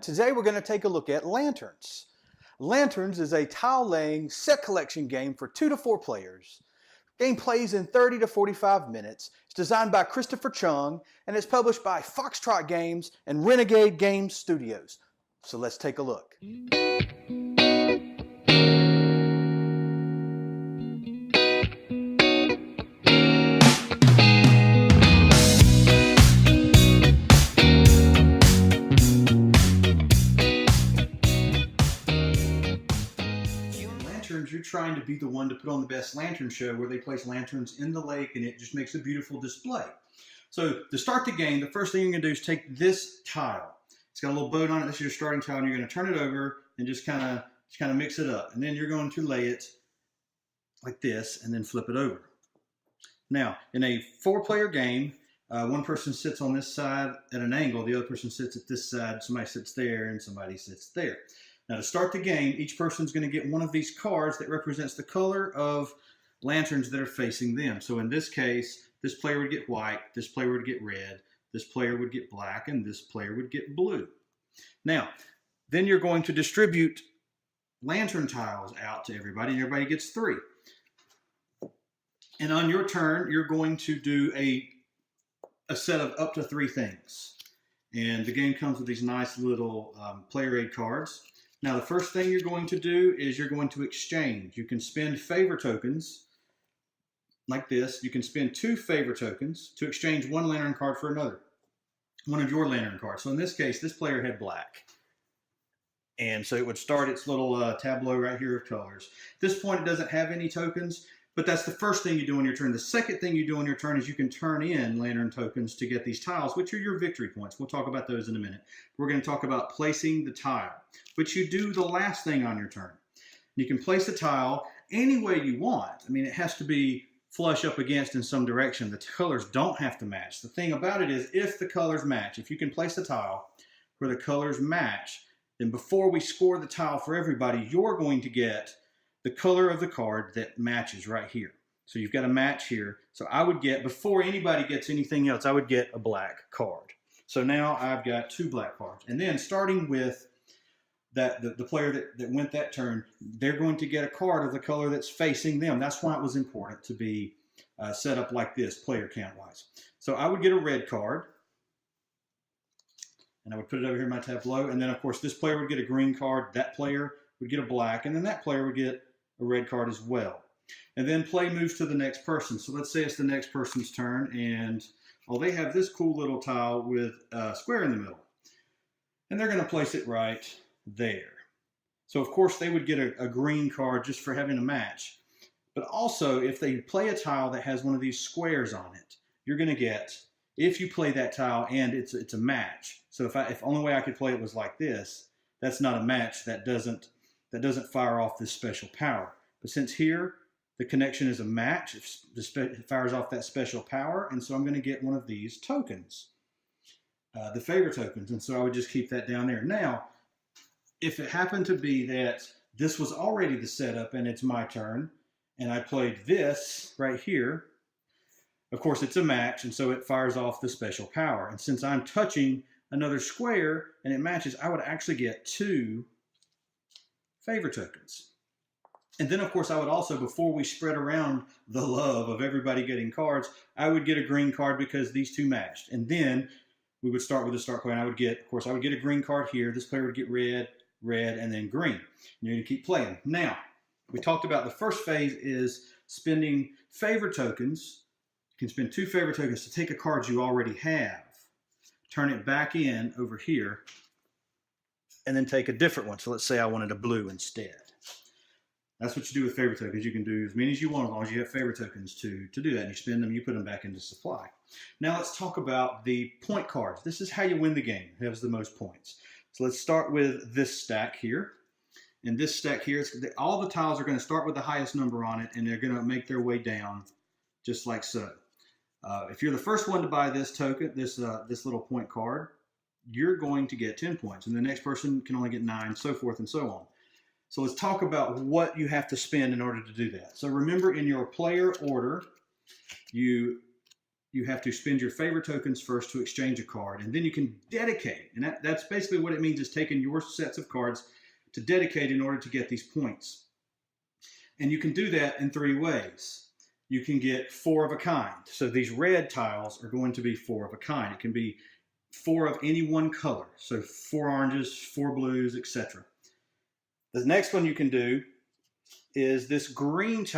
Today we're going to take a look at Lanterns. Lanterns is a tile-laying set collection game for 2 to 4 players. Game plays in 30 to 45 minutes. It's designed by Christopher Chung and it's published by Foxtrot Games and Renegade Games Studios. So let's take a look. You're trying to be the one to put on the best lantern show where they place lanterns in the lake and it just makes a beautiful display. So to start the game, the first thing you're going to do is take this tile. It's got a little boat on it. This is your starting tile, and you're going to turn it over and just kind of mix it up. And then you're going to lay it like this and then flip it over. Now, in a 4-player game, one person sits on this side at an angle, the other person sits at this side, somebody sits there, and somebody sits there. Now to start the game, each person's going to get one of these cards that represents the color of lanterns that are facing them. So in this case, this player would get white, this player would get red, this player would get black, and this player would get blue. Now, then you're going to distribute lantern tiles out to everybody, and everybody gets 3. And on your turn, you're going to do a set of up to 3 things. And the game comes with these nice little player aid cards. Now, the first thing you're going to do is you're going to exchange. You can spend favor tokens like this. You can spend 2 favor tokens to exchange one lantern card for another, one of your lantern cards. So in this case, this player had black. And so it would start its little tableau right here of colors. At this point, it doesn't have any tokens, but that's the first thing you do on your turn. The second thing you do on your turn is you can turn in lantern tokens to get these tiles, which are your victory points. We'll talk about those in a minute. We're going to talk about placing the tile, which you do the last thing on your turn. You can place the tile any way you want. I mean, it has to be flush up against in some direction. The colors don't have to match. The thing about it is if the colors match, if you can place the tile where the colors match, then before we score the tile for everybody, you're going to get the color of the card that matches right here. So you've got a match here. So I would get, before anybody gets anything else, I would get a black card. So now I've got 2 black cards. And then starting with the player that went that turn, they're going to get a card of the color that's facing them. That's why it was important to be set up like this, player count-wise. So I would get a red card. And I would put it over here in my tableau. And then, of course, this player would get a green card. That player would get a black. And then that player would get a red card as well. And then play moves to the next person. So let's say it's the next person's turn, and they have this cool little tile with a square in the middle. And they're going to place it right there. So of course they would get a green card just for having a match. But also if they play a tile that has one of these squares on it, you're going to get, if you play that tile and it's a match. So if only way I could play it was like this, that's not a match. That doesn't fire off this special power. But since here, the connection is a match, it fires off that special power, and so I'm going to get one of these tokens, the favor tokens, and so I would just keep that down there. Now, if it happened to be that this was already the setup and it's my turn, and I played this right here, of course it's a match, and so it fires off the special power. And since I'm touching another square and it matches, I would actually get 2 favor tokens. And then, of course, I would also, before we spread around the love of everybody getting cards, I would get a green card because these 2 matched. And then we would start with the start player, and I would get a green card here. This player would get red, red, and then green. And you're going to keep playing. Now, we talked about the first phase is spending favor tokens. You can spend 2 favor tokens to take a card you already have, turn it back in over here, and then take a different one. So let's say I wanted a blue instead. That's what you do with favor tokens. You can do as many as you want as long as you have favor tokens to do that. And you spend them, you put them back into supply. Now let's talk about the point cards. This is how you win the game. Who has the most points. So let's start with this stack here. And this stack here, all the tiles are going to start with the highest number on it, and they're going to make their way down just like so. If you're the first one to buy this token, this little point card, you're going to get 10 points. And the next person can only get 9, so forth and so on. So let's talk about what you have to spend in order to do that. So remember, in your player order, you you have to spend your favor tokens first to exchange a card, and then you can dedicate. And that's basically what it means, is taking your sets of cards to dedicate in order to get these points. And you can do that in 3 ways. You can get 4 of a kind. So these red tiles are going to be 4 of a kind. It can be 4 of any one color. So 4 oranges, 4 blues, etc. The next one you can do is this green tile.